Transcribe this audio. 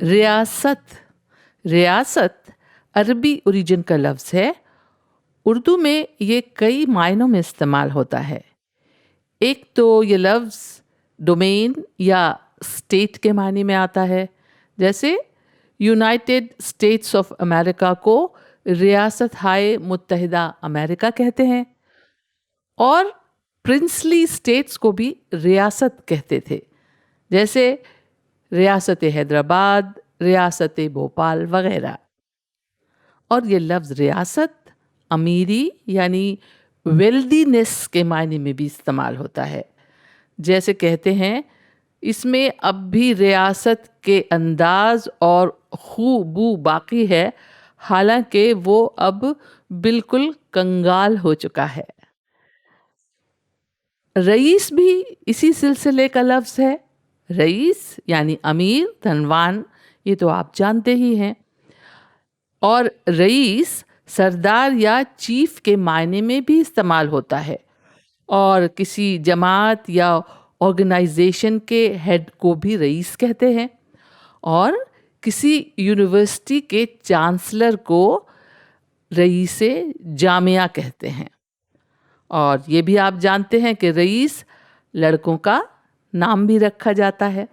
ریاست. ریاست عربی اوریجن کا لفظ ہے. اردو میں یہ کئی معنوں میں استعمال ہوتا ہے. ایک تو یہ لفظ ڈومین یا اسٹیٹ کے معنی میں آتا ہے، جیسے یونائٹیڈ اسٹیٹس آف امریکہ کو ریاست ہائے متحدہ امریکہ کہتے ہیں، اور پرنسلی اسٹیٹس کو بھی ریاست کہتے تھے، جیسے ریاست حیدرآباد، ریاست بھوپال وغیرہ. اور یہ لفظ ریاست امیری یعنی ویلدینس کے معنی میں بھی استعمال ہوتا ہے. جیسے کہتے ہیں اس میں اب بھی ریاست کے انداز اور خو بو باقی ہے، حالانکہ وہ اب بالکل کنگال ہو چکا ہے. رئیس بھی اسی سلسلے کا لفظ ہے. رئیس یعنی امیر، دھنوان، یہ تو آپ جانتے ہی ہیں. اور رئیس سردار یا چیف کے معنی میں بھی استعمال ہوتا ہے، اور کسی جماعت یا آرگنائزیشن کے ہیڈ کو بھی رئیس کہتے ہیں، اور کسی یونیورسٹی کے چانسلر کو رئیس جامعہ کہتے ہیں. اور یہ بھی آپ جانتے ہیں کہ رئیس لڑکوں کا نام بھی رکھا جاتا ہے.